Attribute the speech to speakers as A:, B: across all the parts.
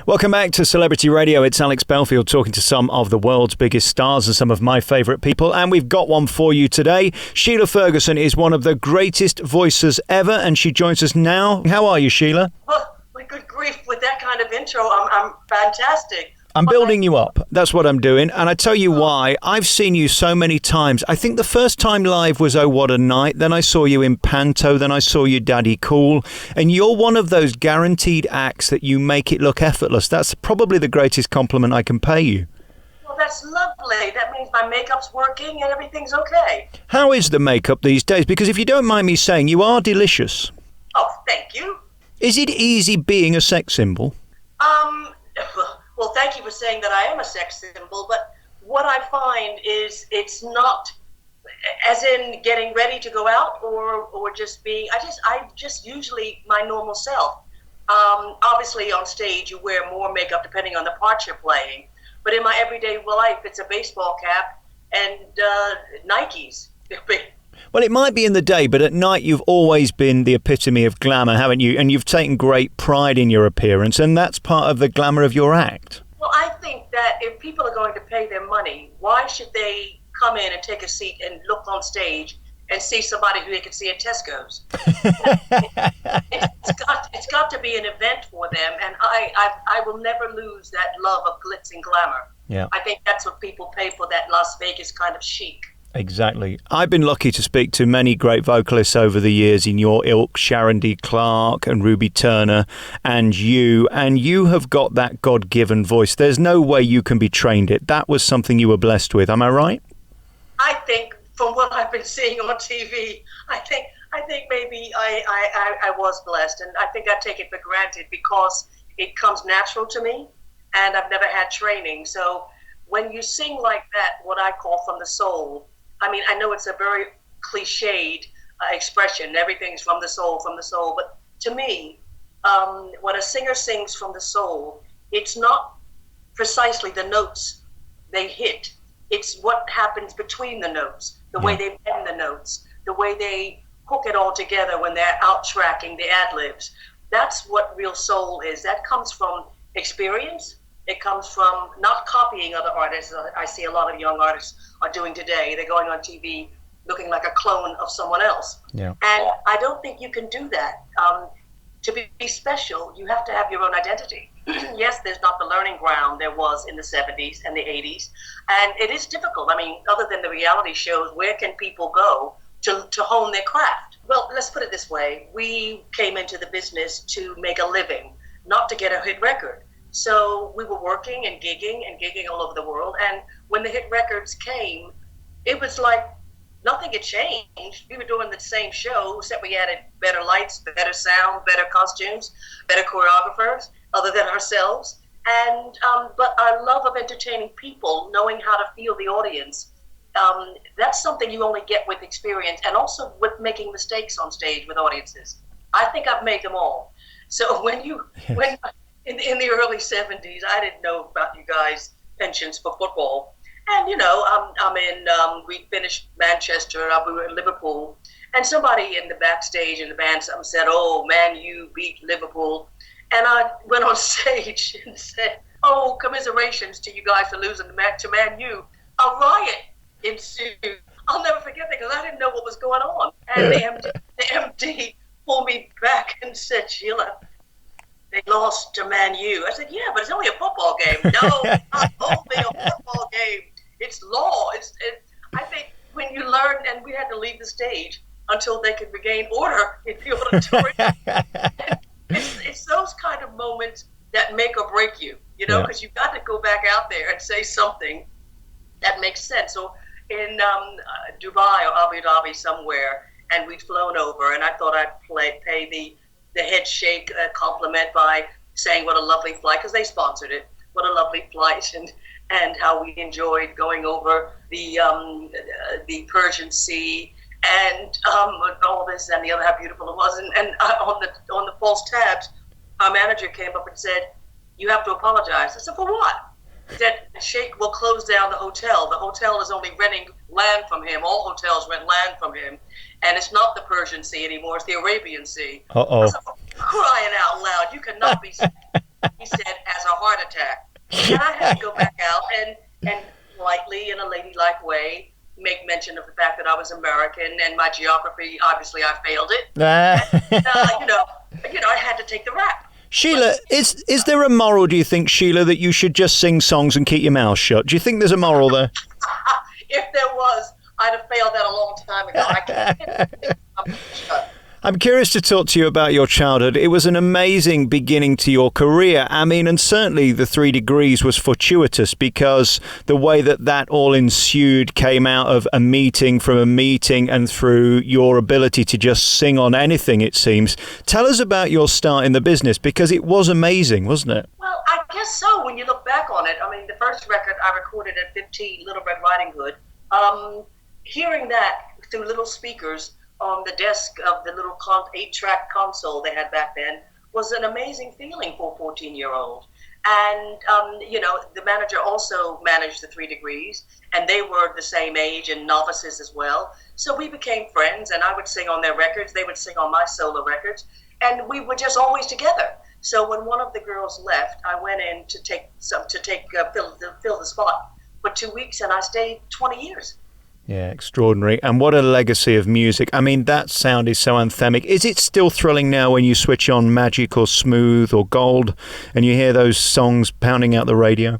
A: Welcome back to Celebrity Radio. It's Alex Belfield talking to some of the world's biggest stars and some of my favourite people. And we've got one for you today. Sheila Ferguson is one of the greatest voices ever, and she joins us now. How are you, Sheila?
B: Well, good grief, with that kind of intro, I'm fantastic.
A: I'm building you up. That's what I'm doing. And I tell you why. I've seen you so many times. I think the first time live was Oh What a Night. Then I saw you in Panto. Then I saw you Daddy Cool. And you're one of those guaranteed acts that you make it look effortless. That's probably the greatest compliment I can pay you.
B: Well, that's lovely. That means my makeup's working and everything's okay.
A: How is the makeup these days? Because if you don't mind me saying, you are delicious.
B: Oh, thank you.
A: Is it easy being a sex symbol?
B: Well, thank you for saying that I am a sex symbol, but what I find is it's not as in getting ready to go out or just being, I just usually my normal self. Obviously on stage you wear more makeup depending on the part you're playing, but in my everyday life it's a baseball cap and Nikes.
A: Well, it might be in the day, but at night you've always been the epitome of glamour, haven't you? And you've taken great pride in your appearance, and that's part of the glamour of your act.
B: Well, I think that if people are going to pay their money, why should they come in and take a seat and look on stage and see somebody who they can see at Tesco's? It's got to be an event for them, and I will never lose that love of glitz and glamour.
A: Yeah.
B: I think that's what people pay for, that Las Vegas kind of chic.
A: Exactly. I've been lucky to speak to many great vocalists over the years in your ilk, Sharon D. Clarke and Ruby Turner, and you have got that God-given voice. There's no way you can be trained it. That was something you were blessed with. Am I right?
B: I think from what I've been seeing on TV, I think maybe I was blessed, and I think I take it for granted because it comes natural to me, and I've never had training. So when you sing like that, what I call from the soul, I mean, I know it's a very cliched expression, everything's from the soul, but to me, when a singer sings from the soul, it's not precisely the notes they hit, it's what happens between the notes, the way they bend the notes, the way they hook it all together when they're out-tracking the ad-libs. That's what real soul is. That comes from experience. It comes from not copying other artists. I see a lot of young artists are doing today. They're going on TV looking like a clone of someone else. Yeah. And I don't think you can do that. To be special, you have to have your own identity. Yes, there's not the learning ground there was in the 70s and the 80s. And it is difficult. I mean, other than the reality shows, where can people go to hone their craft? Well, let's put it this way. We came into the business to make a living, not to get a hit record. So we were working and gigging all over the world. And when the hit records came, it was like nothing had changed. We were doing the same show, except we added better lights, better sound, better costumes, better choreographers, other than ourselves. And but our love of entertaining people, knowing how to feel the audience, that's something you only get with experience, and also with making mistakes on stage with audiences. I think I've made them all. So when in the early 70s, I didn't know about you guys' pensions for football. And, you know, we finished Manchester, we were in Liverpool, and somebody in the backstage in the band said, "Oh, Man U beat Liverpool." And I went on stage and said, "Oh, commiserations to you guys for losing to Man U." A riot ensued. I'll never forget that because I didn't know what was going on. And the MD pulled me back and said, "Sheila, they lost to Man U." I said, "Yeah, but it's only a football game." "No, it's not only a football game. It's law." I think when you learn, and we had to leave the stage until they could regain order in the auditorium. It's those kind of moments that make or break you, you know, because you've got to go back out there and say something that makes sense. So in Dubai or Abu Dhabi somewhere, and we'd flown over, and I thought I'd pay the head shake compliment by saying what a lovely flight, because they sponsored it, what a lovely flight, and how we enjoyed going over the Persian Sea, and all this and the other, how beautiful it was. And on the false tabs, our manager came up and said, "You have to apologize." I said, "For what?" He said, "Sheikh will close down the hotel. The hotel is only renting land from him. All hotels rent land from him. And it's not the Persian Sea anymore, it's the Arabian Sea."
A: Uh-oh.
B: I said, crying out loud, you cannot be. he said, as a heart attack. And I had to go back out and politely, in a ladylike way, make mention of the fact that I was American and my geography, obviously I failed it. And, I had to take the rap.
A: Sheila, is there a moral, do you think, Sheila, that you should just sing songs and keep your mouth shut? Do you think there's a moral there?
B: If there was, I'd have failed that a long time ago. I can't shut.
A: I'm curious to talk to you about your childhood. It was an amazing beginning to your career. I mean, and certainly the 3 Degrees was fortuitous because the way that all ensued came out of a meeting and through your ability to just sing on anything, it seems. Tell us about your start in the business because it was amazing, wasn't it?
B: Well, I guess so when you look back on it. I mean, the first record I recorded at 15, Little Red Riding Hood, hearing that through little speakers on the desk of the little 8-track console they had back then was an amazing feeling for a 14-year-old. And, the manager also managed the 3 Degrees, and they were the same age and novices as well. So we became friends, and I would sing on their records. They would sing on my solo records, and we were just always together. So when one of the girls left, I went in to fill the spot for 2 weeks, and I stayed 20 years.
A: Yeah, extraordinary. And what a legacy of music. I mean, that sound is so anthemic. Is it still thrilling now when you switch on Magic or Smooth or Gold and you hear those songs pounding out the radio?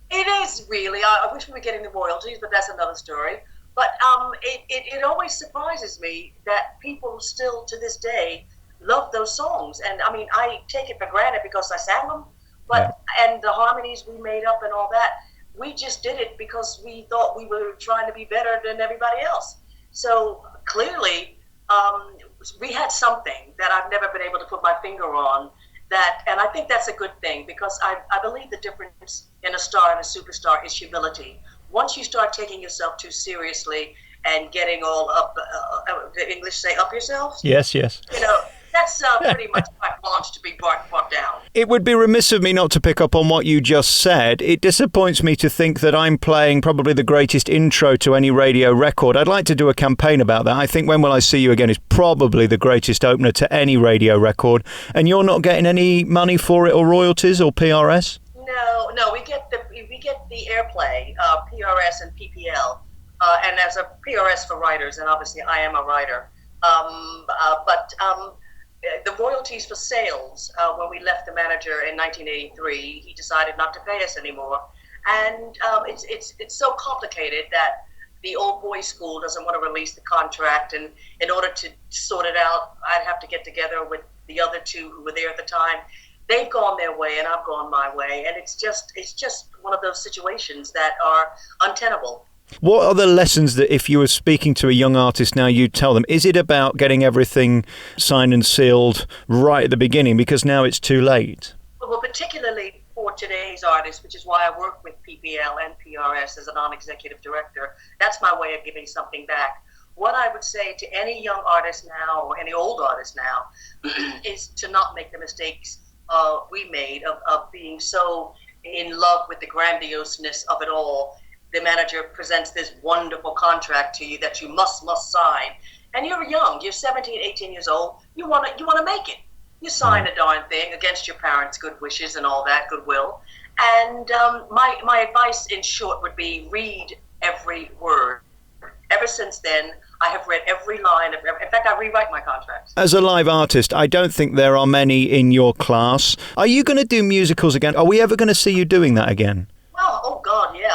B: It is really. I wish we were getting the royalties, but that's another story. But it always surprises me that people still, to this day, love those songs. And, I mean, I take it for granted because I sang them. And the harmonies we made up and all that, we just did it because we thought we were trying to be better than everybody else. So clearly, we had something that I've never been able to put my finger on. And I think that's a good thing because I believe the difference in a star and a superstar is humility. Once you start taking yourself too seriously and getting all up, the English say up yourselves?
A: Yes.
B: That's pretty much carte blanche to be brought down.
A: It would be remiss of me not to pick up on what you just said. It disappoints me to think that I'm playing probably the greatest intro to any radio record. I'd like to do a campaign about that. I think When Will I See You Again is probably the greatest opener to any radio record. And you're not getting any money for it or royalties or PRS?
B: No, we get the airplay, PRS and PPL. And as a PRS for writers, and obviously I am a writer. The royalties for sales, when we left the manager in 1983, he decided not to pay us anymore. And it's so complicated that the old boys school doesn't want to release the contract. And in order to sort it out, I'd have to get together with the other two who were there at the time. They've gone their way and I've gone my way. And it's just one of those situations that are untenable.
A: What are the lessons that if you were speaking to a young artist now, you'd tell them? Is it about getting everything signed and sealed right at the beginning because now it's too late?
B: Well, particularly for today's artists, which is why I work with PPL and PRS as a non-executive director, that's my way of giving something back. What I would say to any young artist now or any old artist now is to not make the mistakes we made of being so in love with the grandioseness of it all. The manager presents this wonderful contract to you that you must sign. And you're young, you're 17, 18 years old, you want to make it. You sign a darn thing against your parents' good wishes and all that goodwill. And my advice in short would be read every word. Ever since then, I have read every line. In fact, I rewrite my contracts.
A: As a live artist, I don't think there are many in your class. Are you going to do musicals again? Are we ever going to see you doing that again?
B: Oh God, yeah.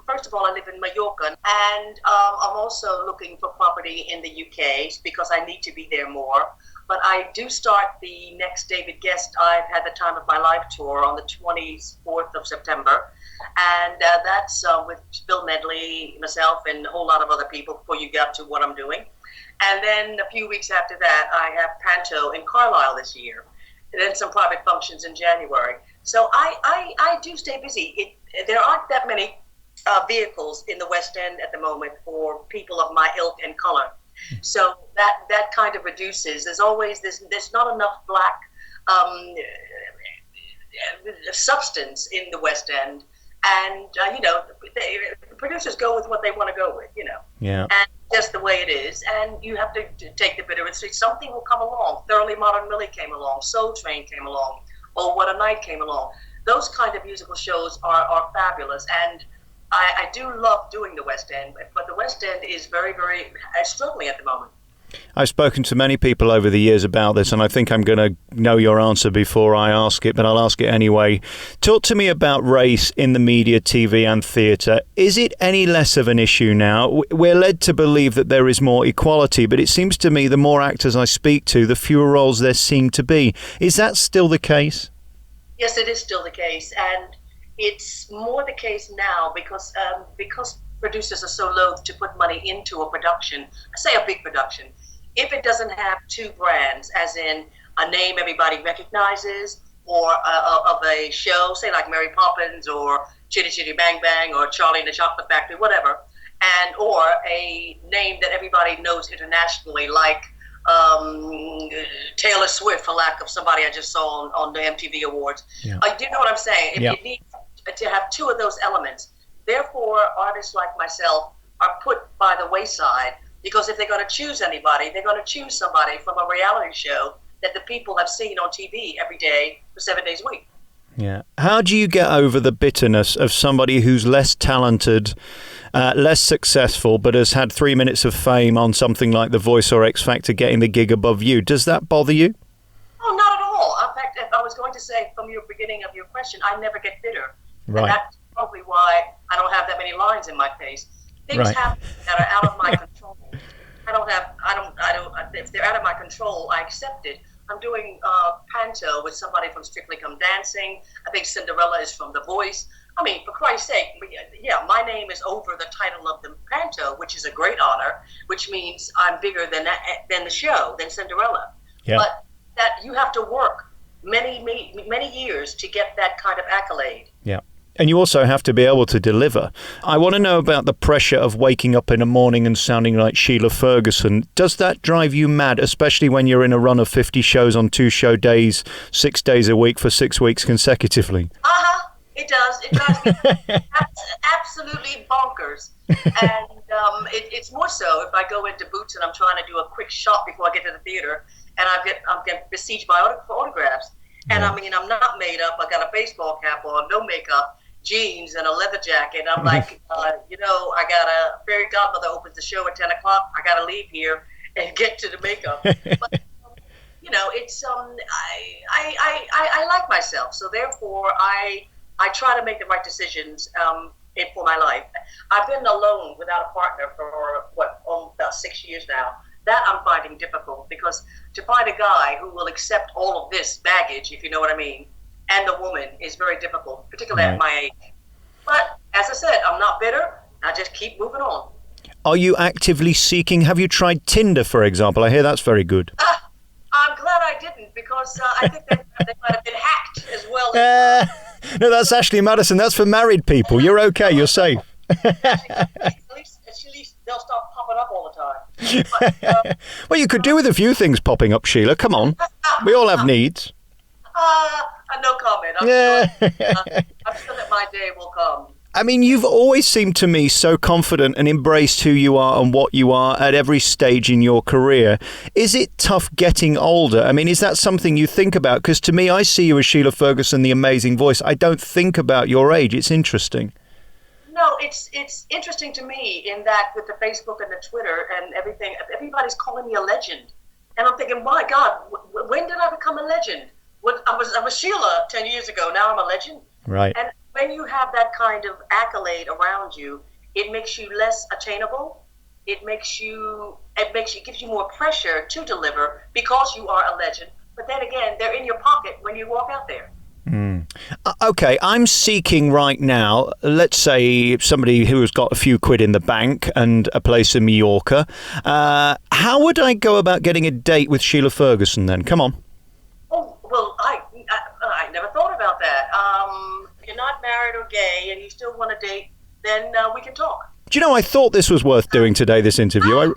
B: First of all, I live in Mallorca, and I'm also looking for property in the UK because I need to be there more. But I do start the next David Guest I've Had the Time of My Life tour on the 24th of September. And that's with Bill Medley, myself, and a whole lot of other people before you get to what I'm doing. And then a few weeks after that, I have Panto in Carlisle this year. And then some private functions in January. So I do stay busy. There aren't that many vehicles in the West End at the moment for people of my ilk and color. So that kind of reduces. There's not enough black substance in the West End. And, the producers go with what they want to go with,
A: Yeah.
B: And just the way it is. And you have to take the bitter and sweet. Something will come along. Thoroughly Modern Millie came along. Soul Train came along. Oh What a Night came along. Those kind of musical shows are fabulous, and I do love doing the West End, but the West End is very, very struggling at the moment.
A: I've spoken to many people over the years about this, and I think I'm going to know your answer before I ask it, but I'll ask it anyway. Talk to me about race in the media, TV and theatre. Is it any less of an issue now? We're led to believe that there is more equality, but it seems to me the more actors I speak to, the fewer roles there seem to be. Is that still the case?
B: Yes, it is still the case, and it's more the case now because producers are so loath to put money into a production, say a big production, if it doesn't have two brands, as in a name everybody recognizes, or of a show, say like Mary Poppins or Chitty Chitty Bang Bang or Charlie and the Chocolate Factory, whatever, and or a name that everybody knows internationally, like Taylor Swift, for lack of somebody I just saw on the MTV Awards.
A: Yeah.
B: Do you know what I'm saying?
A: Yeah.
B: It needs to have two of those elements. Therefore, artists like myself are put by the wayside, because if they're going to choose anybody, they're going to choose somebody from a reality show that the people have seen on TV every day for 7 days a week.
A: Yeah. How do you get over the bitterness of somebody who's less talented, less successful, but has had 3 minutes of fame on something like The Voice or X Factor getting the gig above you? Does that bother you?
B: Oh, not at all. In fact, I was going to say from your beginning of your question, I never get bitter.
A: Right.
B: And that's probably why I don't have that many lines in my face. Things
A: Right.
B: happen that are out of my control. If they're out of my control, I accept it. I'm doing Panto with somebody from Strictly Come Dancing. I think Cinderella is from The Voice. I mean, for Christ's sake, yeah, my name is over the title of the Panto, which is a great honor, which means I'm bigger than the show, than Cinderella.
A: Yeah.
B: But that you have to work many years to get that kind of accolade.
A: Yeah. And you also have to be able to deliver. I want to know about the pressure of waking up in a morning and sounding like Sheila Ferguson. Does that drive you mad, especially when you're in a run of 50 shows on 2 show days, 6 days a week for 6 weeks consecutively?
B: It does. It drives me absolutely bonkers. And it's more so if I go into Boots and I'm trying to do a quick shot before I get to the theater, and I'm getting besieged by autographs. And I mean, I'm not made up. I got a baseball cap on, no makeup, jeans, and a leather jacket. I'm like, I got a fairy godmother opens the show at 10 o'clock. I got to leave here and get to the makeup. But, it's I like myself, so therefore I try to make the right decisions for my life. I've been alone without a partner for about 6 years now. That I'm finding difficult, because to find a guy who will accept all of this baggage, if you know what I mean, and the woman is very difficult, particularly at my age. But as I said, I'm not bitter. I just keep moving on.
A: Are you actively seeking? Have you tried Tinder, for example? I hear that's very good.
B: I'm glad I didn't, because I think they might have been hacked as well.
A: No, that's Ashley Madison. That's for married people. You're okay. You're safe.
B: At least they'll stop popping up all the time. But,
A: well, you could do with a few things popping up, Sheila. Come on. We all have needs.
B: No comment. I'm sure that my day will come.
A: I mean, you've always seemed to me so confident and embraced who you are and what you are at every stage in your career. Is it tough getting older? I mean, is that something you think about? Because to me, I see you as Sheila Ferguson, the amazing voice. I don't think about your age. It's interesting.
B: No, it's interesting to me in that with the Facebook and the Twitter and everything, everybody's calling me a legend. And I'm thinking, my God, when did I become a legend? I was Sheila 10 years ago. Now I'm a legend.
A: Right.
B: And when you have that kind of accolade around you, it makes you less attainable. It gives you more pressure to deliver because you are a legend. But then again, they're in your pocket when you walk out there.
A: Okay, I'm seeking right now, let's say somebody who has got a few quid in the bank and a place in Mallorca. How would I go about getting a date with Sheila Ferguson then? Come on.
B: Oh, well, I never thought about that. If you're not married or gay and you still want to date, then we can talk.
A: Do you know, I thought this was worth doing today, this interview.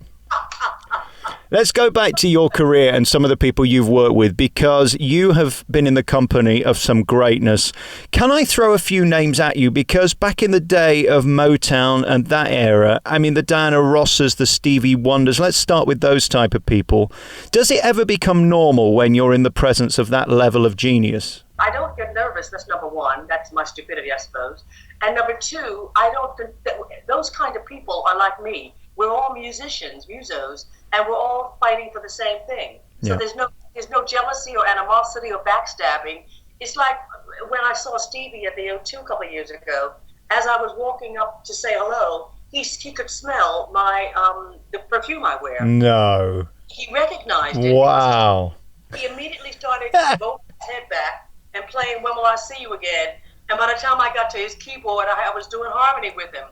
A: Let's go back to your career and some of the people you've worked with, because you have been in the company of some greatness. Can I throw a few names at you? Because back in the day of Motown and that era, I mean, the Diana Rosses, the Stevie Wonders, let's start with those type of people. Does it ever become normal when you're in the presence of that level of genius?
B: I don't get nervous. That's number one. That's my stupidity, I suppose. And number two, I don't think that those kind of people are like me. We're all musicians, musos, and we're all fighting for the same thing. So there's no jealousy or animosity or backstabbing. It's like when I saw Stevie at the O2 a couple of years ago. As I was walking up to say hello, he could smell my the perfume I wear.
A: No.
B: He recognized it.
A: Wow.
B: He immediately started rolling his head back and playing "When Will I See You Again." And by the time I got to his keyboard, I was doing harmony with him.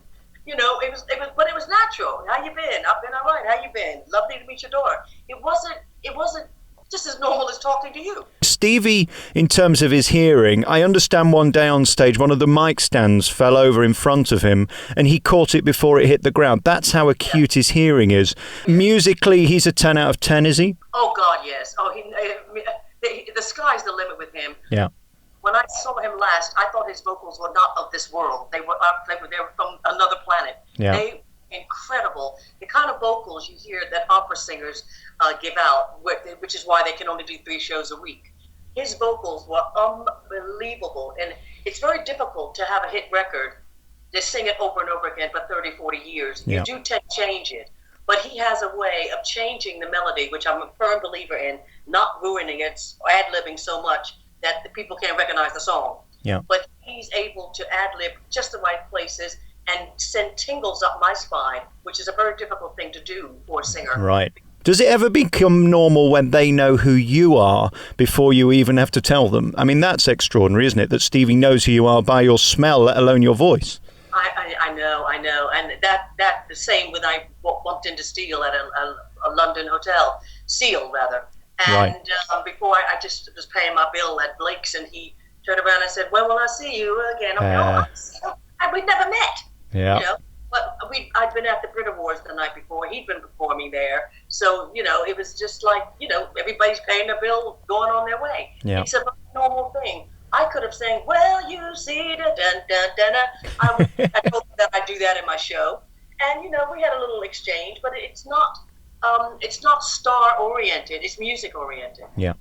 B: You know, it was, but it was natural. How you been? I've been all right. How you been? Lovely to meet your daughter. It wasn't just as normal as talking to you.
A: Stevie, in terms of his hearing, I understand one day on stage, one of the mic stands fell over in front of him and he caught it before it hit the ground. That's how acute his hearing is. Musically, he's a 10 out of 10, is he?
B: Oh, God, yes. Oh, the sky's the limit with him.
A: Yeah.
B: When I saw him last, I thought his vocals were not of this world. They were from another planet.
A: Yeah.
B: They were incredible. The kind of vocals you hear that opera singers give out, which is why they can only do 3 shows a week. His vocals were unbelievable, and it's very difficult to have a hit record, to sing it over and over again for 30, 40 years.
A: Yeah.
B: You do tend to change it, but he has a way of changing the melody, which I'm a firm believer in, not ruining it, ad-libbing so much that the people can't recognize the song.
A: Yeah.
B: But he's able to ad-lib just the right places and send tingles up my spine, which is a very difficult thing to do for a singer.
A: Right. Does it ever become normal when they know who you are before you even have to tell them? I mean, that's extraordinary, isn't it? That Stevie knows who you are by your smell, let alone your voice.
B: I know. And that the same when I bumped into Steele at a London hotel. Seal, rather. And before I just was paying my bill at Blake's, and he turned around and said, "When will I see you again?" We'd never met.
A: Yeah.
B: You know, but I'd been at the Brit Awards the night before. He'd been performing there, so you know, it was just like, you know, everybody's paying their bill, going on their way.
A: Yeah.
B: It's a normal thing. I could have sang, "Well, you see da dun dun dun." I told them that I'd do that in my show, and you know, we had a little exchange, but it's not star oriented. It's music oriented.
A: Yeah.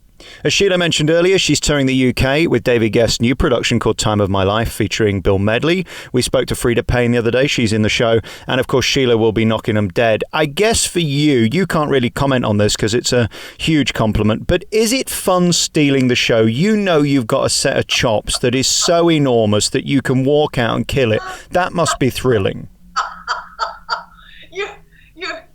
A: As Sheila mentioned earlier, she's touring the UK with David Guest's new production called Time of My Life, featuring Bill Medley. We spoke to Frida Payne the other day. She's in the show. And of course, Sheila will be knocking them dead. I guess for you can't really comment on this because it's a huge compliment, but is it fun stealing the show? You know you've got a set of chops that is so enormous that you can walk out and kill it. That must be thrilling.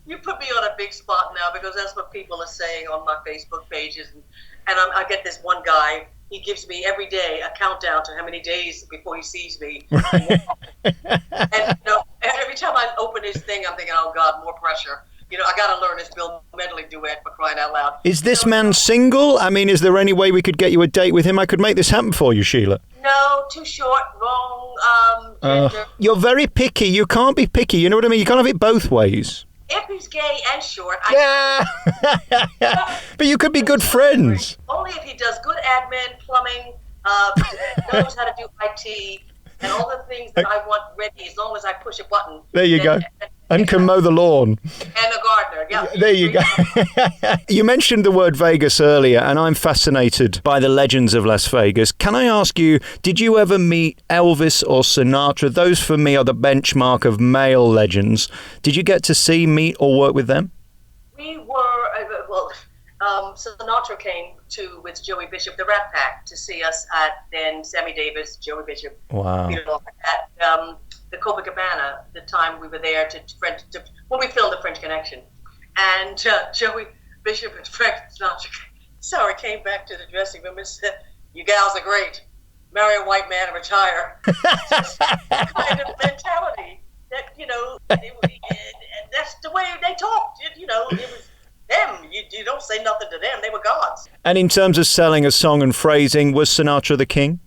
B: You put me on a big spot now, because that's what people are saying on my Facebook pages, and I get this one guy. He gives me every day a countdown to how many days before he sees me. And you know, every time I open his thing, I'm thinking, oh God, more pressure. You know, I got to learn this Bill Medley duet, for crying out loud.
A: Is this man single? I mean, is there any way we could get you a date with him? I could make this happen for you, Sheila.
B: No, too short, wrong gender.
A: You're very picky. You can't be picky. You know what I mean? You can't have it both ways.
B: If he's gay and short,
A: But you could be good friends.
B: Only if he does good admin, plumbing, knows how to do IT, and all the things that I want ready, as long as I push a button.
A: There you go. And can mow the lawn.
B: And a gardener, yeah.
A: There you go. You mentioned the word Vegas earlier, and I'm fascinated by the legends of Las Vegas. Can I ask you, did you ever meet Elvis or Sinatra? Those, for me, are the benchmark of male legends. Did you get to see, meet, or work with them?
B: We were, Sinatra came with Joey Bishop, the Rat Pack, to see us at then Sammy Davis, Joey Bishop.
A: Wow.
B: At the Copacabana, the time we were there when we filmed The French Connection. And Joey Bishop and Frank Sinatra came back to the dressing room and said, "You gals are great. Marry a white man and retire." Just kind of mentality that, you know, and that's the way they talked. You know, it was them. You don't say nothing to them. They were gods.
A: And in terms of selling a song and phrasing, was Sinatra the king?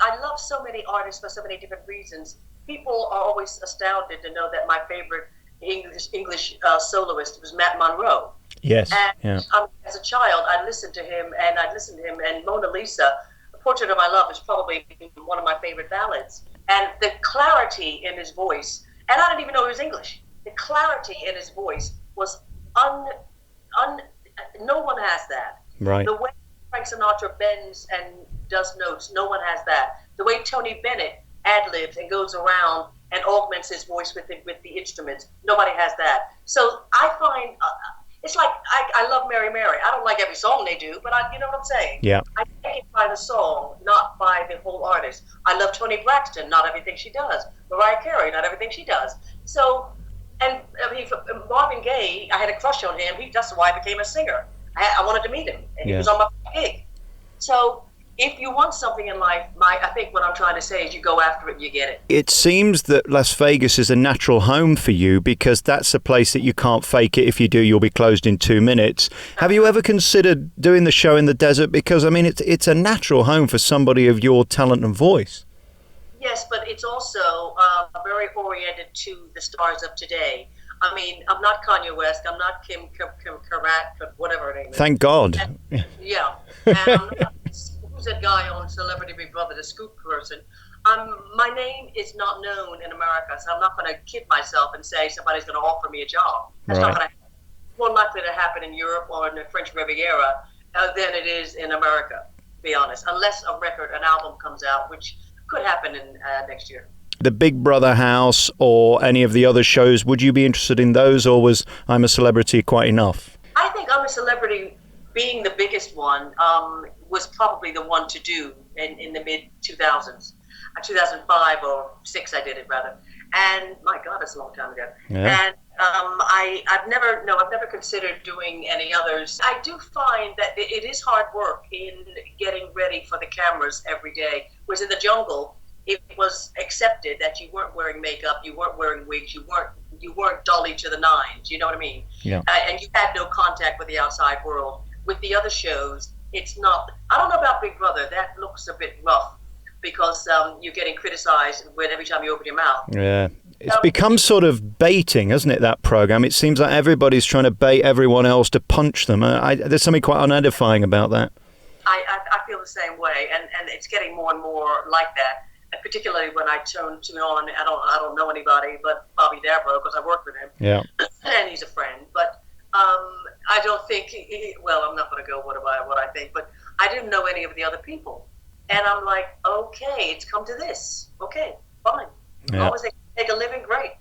B: I love so many artists for so many different reasons. People are always astounded to know that my favorite English soloist was Matt Monro.
A: Yes.
B: And as a child, I listened to him, and Mona Lisa, The Portrait of My Love, is probably one of my favorite ballads. And the clarity in his voice, and I didn't even know he was English. The clarity in his voice was no one has that.
A: Right.
B: The way Frank Sinatra bends and does notes, no one has that. The way Tony Bennett ad-libs and goes around and augments his voice with the instruments, nobody has that. So I find it's like I love Mary Mary. I don't like every song they do, but you know what I'm saying?
A: Yeah.
B: I take it by the song, not by the whole artist. I love Toni Braxton, not everything she does. Mariah Carey, not everything she does. So, and I mean, Marvin Gaye, I had a crush on him. That's why I became a singer. I wanted to meet him, and he was on my gig. So, if you want something in life, I think what I'm trying to say is you go after it and you get it.
A: It seems that Las Vegas is a natural home for you because that's a place that you can't fake it. If you do, you'll be closed in 2 minutes. Have you ever considered doing the show in the desert? Because, I mean, it's a natural home for somebody of your talent and voice.
B: Yes, but it's also very oriented to the stars of today. I mean, I'm not Kanye West. I'm not Kim Karat, whatever her name is.
A: Thank God.
B: And, yeah. And I'm not, who's that guy on Celebrity Big Brother, the scoop person? My name is not known in America, so I'm not going to kid myself and say somebody's going to offer me a job. That's not going to happen. More likely to happen in Europe or in the French Riviera than it is in America, to be honest, unless an album comes out, which could happen in next year.
A: The Big Brother house or any of the other shows, would you be interested in those, or was I'm a Celebrity quite enough?
B: I think I'm a Celebrity, being the biggest one, was probably the one to do in the mid-2000s. 2005 or 6 I did it, rather. And my God, that's a long time ago.
A: Yeah.
B: And I've never considered doing any others. I do find that it is hard work in getting ready for the cameras every day. Whereas in the jungle, it was accepted that you weren't wearing makeup, you weren't wearing wigs, you weren't Dolly to the nines. You know what I mean?
A: Yeah.
B: And you had no contact with the outside world. With the other shows, it's not. I don't know about Big Brother. That looks a bit rough because you're getting criticized every time you open your mouth.
A: Yeah. It's become sort of baiting, hasn't it, that program? It seems like everybody's trying to bait everyone else to punch them. There's something quite unedifying about that.
B: I feel the same way, and it's getting more and more like that. And particularly when I tune on, I don't know anybody but Bobby Dabro because I work with him.
A: Yeah.
B: And he's a friend. But I don't think, I'm not going to go what I think, but I didn't know any of the other people. And I'm like, okay, it's come to this. Okay, fine. As long as they make a living, great.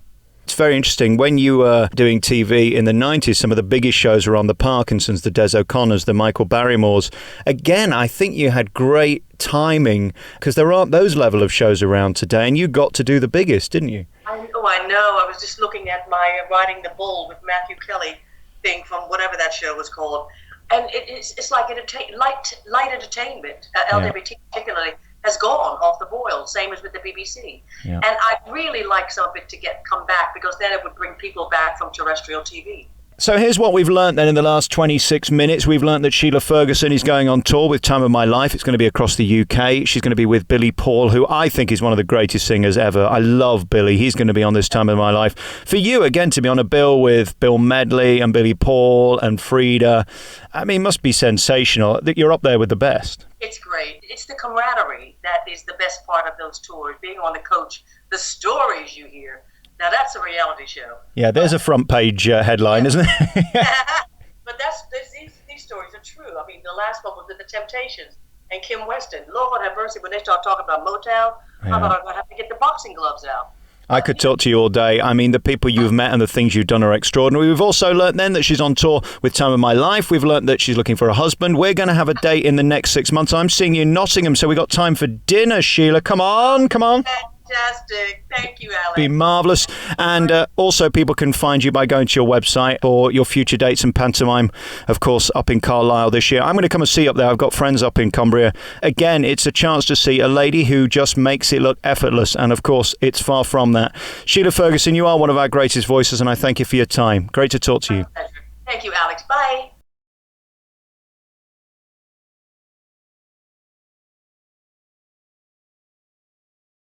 A: It's very interesting. When you were doing TV in the 90s, some of the biggest shows were on the Parkinsons, the Des O'Connors, the Michael Barrymores. Again, I think you had great timing because there aren't those level of shows around today, and you got to do the biggest, didn't you?
B: I know. I was just looking at my Riding the Bull with Matthew Kelly thing from whatever that show was called. And it's like light entertainment, LGBT particularly, has gone off the boil, same as with the BBC.
A: Yeah.
B: And I'd really like something to come back because then it would bring people back from terrestrial TV.
A: So here's what we've learnt then in the last 26 minutes. We've learnt that Sheila Ferguson is going on tour with Time of My Life. It's going to be across the UK. She's going to be with Billy Paul, who I think is one of the greatest singers ever. I love Billy. He's going to be on this Time of My Life. For you, again, to be on a bill with Bill Medley and Billy Paul and Frida, I mean, must be sensational that you're up there with the best.
B: It's great. It's the camaraderie that is the best part of those tours, being on the coach, the stories you hear. Now, that's a reality show.
A: Yeah, there's a front page headline, isn't it?
B: But these stories are true. I mean, the last one was with the Temptations and Kim Weston. Lord have mercy, when they start talking about Motown, I thought I was going to have to get the boxing gloves out.
A: I could talk to you all day. I mean, the people you've met and the things you've done are extraordinary. We've also learnt then that she's on tour with Time of My Life. We've learnt that she's looking for a husband. We're going to have a date in the next 6 months. I'm seeing you in Nottingham, so we've got time for dinner, Sheila. Come on.
B: Fantastic. Thank you, Alex.
A: Be marvellous. And also people can find you by going to your website for your future dates and pantomime, of course, up in Carlisle this year. I'm going to come and see you up there. I've got friends up in Cumbria. Again, it's a chance to see a lady who just makes it look effortless. And, of course, it's far from that. Sheila Ferguson, you are one of our greatest voices, and I thank you for your time. Great to talk to you.
B: Thank you, Alex. Bye.